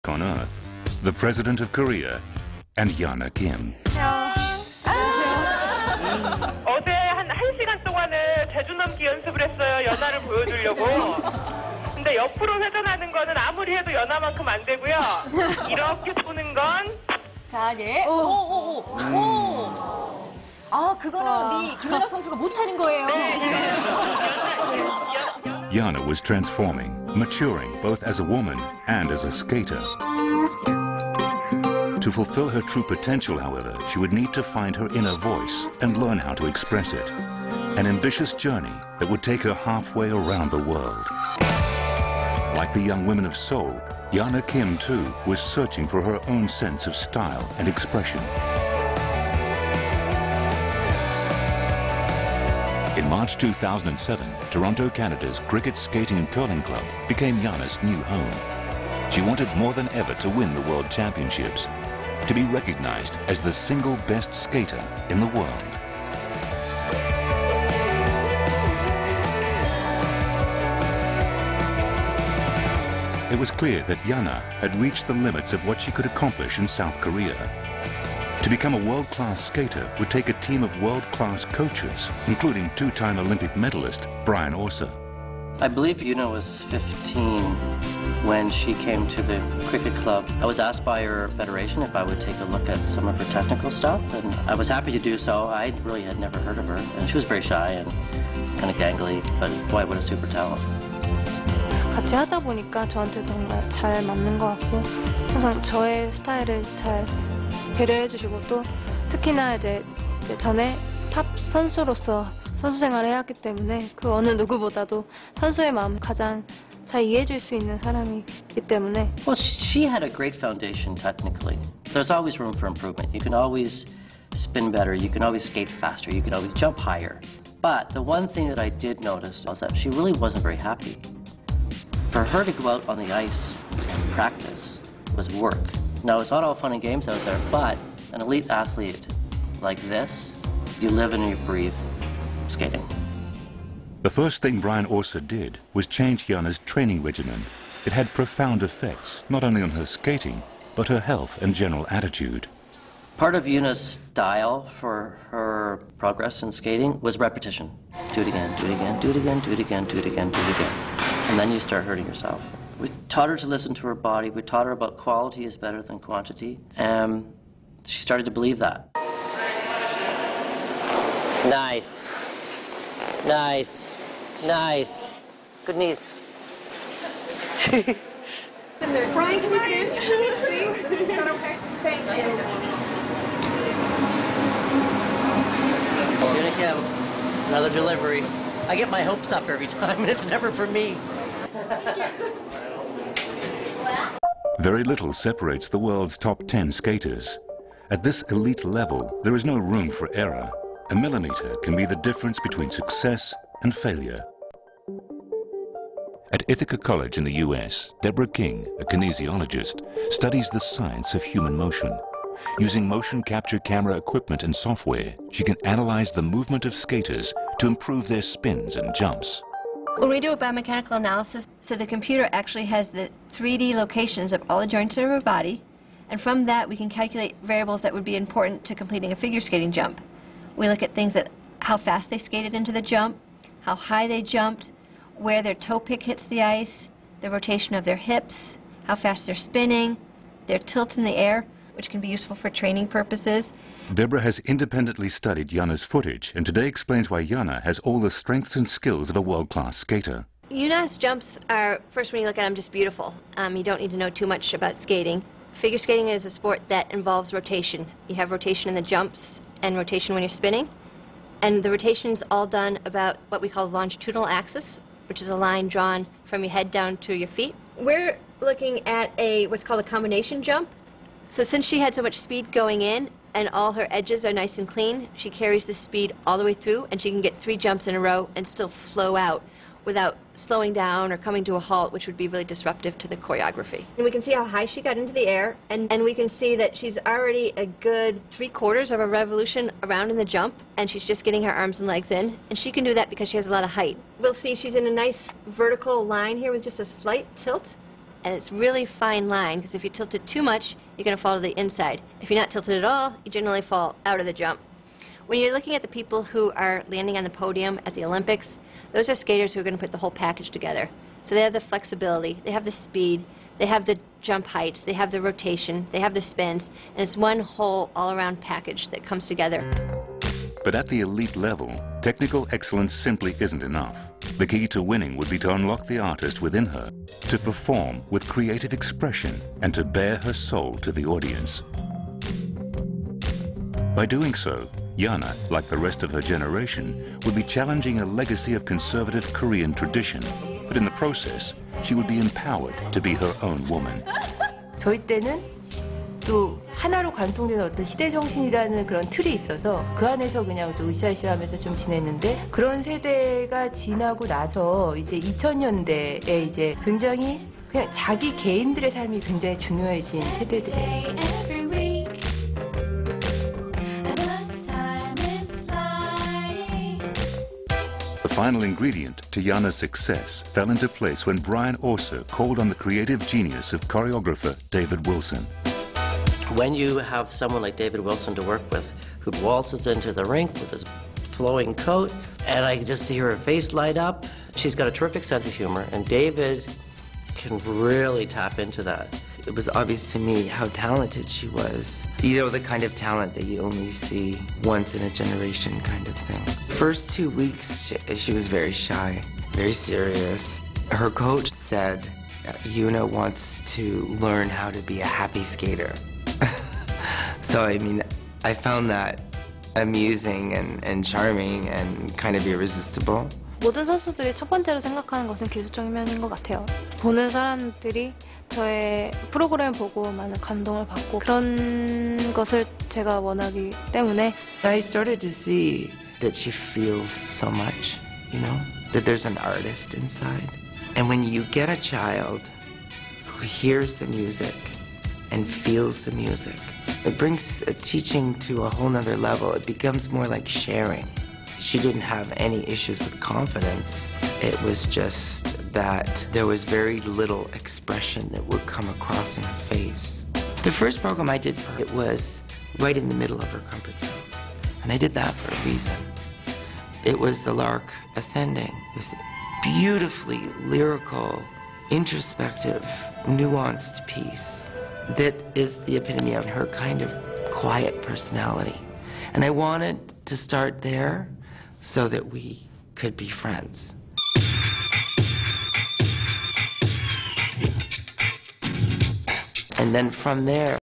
on Earth, the President of Korea, and Yuna Kim. 어제 한 1시간 동안을 제주 넘기 연습을 했어요. 연하를 보여주려고. 근데 옆으로 회전하는 거는 아무리 해도 연하만큼 안 되고요. 이렇게 보는 건 자, 예. 아, 그거는 우리 김연아 선수가 못하는 거예요. Yuna was transforming, maturing both as a woman and as a skater. To fulfill her true potential, however, she would need to find her inner voice and learn how to express it. An ambitious journey that would take her halfway around the world. Like the young women of Seoul, Yuna Kim, too, was searching for her own sense of style and expression. In March 2007, Toronto, Canada's Cricket, Skating and Curling Club became Yuna's new home. She wanted more than ever to win the World Championships, to be recognized as the single best skater in the world. It was clear that Yuna had reached the limits of what she could accomplish in South Korea. To become a world-class skater would take a team of world-class coaches, including two-time Olympic medalist Brian Orser. I believe Yuna was 15 when she came to the cricket club. I was asked by her federation if I would take a look at some of her technical stuff, and I was happy to do so. I really had never heard of her, and she was very shy and kind of gangly, but boy, what a super talent. 같이 하다 보니까 저한테 정말 잘 맞는 것 같고 항상 저의 스타일을 잘 배려해 주시고 또 특히나 이제 전에 탑 선수로서 선수 생활을 해왔기 때문에 그 어느 누구보다도 선수의 마음 가장 잘 이해해 줄 수 있는 사람이기 때문에. Well, she had a great foundation technically. There's always room for improvement. You can always spin better, you can always skate faster, you can always jump higher. But the one thing that I did notice was that she really wasn't very happy. For her to go out on the ice and practice was work. Now, it's not all fun and games out there, but an elite athlete like this, you live and you breathe skating. The first thing Brian Orser did was change Yuna's training regimen. It had profound effects, not only on her skating, but her health and general attitude. Part of Yuna's style for her progress in skating was repetition. Do it again, do it again, do it again, do it again, do it again, do it again. And then you start hurting yourself. We taught her to listen to her body. We taught her about quality is better than quantity. And she started to believe that. Nice. Nice. Nice. Good knees. Brian, can you come in? Please? Is that okay? Thank you. Yuna Kim, another delivery. I get my hopes up every time, and it's never for me. Very little separates the world's top 10 skaters. At this elite level, there is no room for error. A millimeter can be the difference between success and failure. At Ithaca College in the US, Deborah King, a kinesiologist, studies the science of human motion. Using motion capture camera equipment and software, she can analyze the movement of skaters to improve their spins and jumps. When we do a biomechanical analysis, so the computer actually has the 3D locations of all the joints of our body, and from that we can calculate variables that would be important to completing a figure skating jump. We look at things that how fast they skated into the jump, how high they jumped, where their toe pick hits the ice, the rotation of their hips, how fast they're spinning, their tilt in the air, which can be useful for training purposes. Deborah has independently studied Yuna's footage and today explains why Yuna has all the strengths and skills of a world-class skater. Yuna's jumps are, first when you look at them, just beautiful. You don't need to know too much about skating. Figure skating is a sport that involves rotation. You have rotation in the jumps and rotation when you're spinning. And the rotation's all done about what we call the longitudinal axis, which is a line drawn from your head down to your feet. We're looking at what's called a combination jump. So since she had so much speed going in and all her edges are nice and clean, she carries the speed all the way through and she can get 3 jumps in a row and still flow out without slowing down or coming to a halt, which would be really disruptive to the choreography. And we can see how high she got into the air, and we can see that she's already a good 3/4 of a revolution around in the jump, and she's just getting her arms and legs in, and she can do that because she has a lot of height. We'll see she's in a nice vertical line here with just a slight tilt, And it's really fine line, because if you tilt it too much, you're going to fall to the inside. If you're not tilted at all, you generally fall out of the jump. When you're looking at the people who are landing on the podium at the Olympics, those are skaters who are going to put the whole package together. So they have the flexibility, they have the speed, they have the jump heights, they have the rotation, they have the spins, and it's one whole all-around package that comes together. But at the elite level, technical excellence simply isn't enough. The key to winning would be to unlock the artist within her, to perform with creative expression, and to bare her soul to the audience. By doing so, Yuna, like the rest of her generation, would be challenging a legacy of conservative Korean tradition. But in the process, she would be empowered to be her own woman. 저희 때는 또 하나로 관통되는 어떤 시대 정신이라는 그런 틀이 있어서 그 안에서 그냥 또 으쌰으쌰하면서 좀 지냈는데, 그런 세대가 지나고 나서 이제 2000년대에 이제 굉장히 그냥 자기 개인들의 삶이 굉장히 중요해진 세대들이에요. The final ingredient to Yuna's success fell into place when Brian also called on the creative genius of choreographer David Wilson. When you have someone like David Wilson to work with, who waltzes into the rink with his flowing coat, and I just see her face light up. She's got a terrific sense of humor, and David can really tap into that. It was obvious to me how talented she was. You know, the kind of talent that you only see once in a generation kind of thing. First 2 weeks, she was very shy, very serious. Her coach said, Yuna wants to learn how to be a happy skater. So, I mean, I found that amusing and charming and kind of irresistible. 모든 선수들이 첫 번째로 생각하는 것은 기술적인 면인 것 같아요. 보는 사람들이 저의 프로그램을 보고 많은 감동을 받고 그런 것을 제가 원하기 때문에 I started to see that she feels so much, you know, that there's an artist inside. And when you get a child who hears the music and feels the music, it brings teaching to a whole nother level. It becomes more like sharing. She didn't have any issues with confidence. It was just that there was very little expression that would come across in her face. The first program I did for her, it was right in the middle of her comfort zone. And I did that for a reason. It was the Lark Ascending. It was a beautifully lyrical, introspective, nuanced piece that is the epitome of her kind of quiet personality. And I wanted to start there so that we could be friends. And then from there,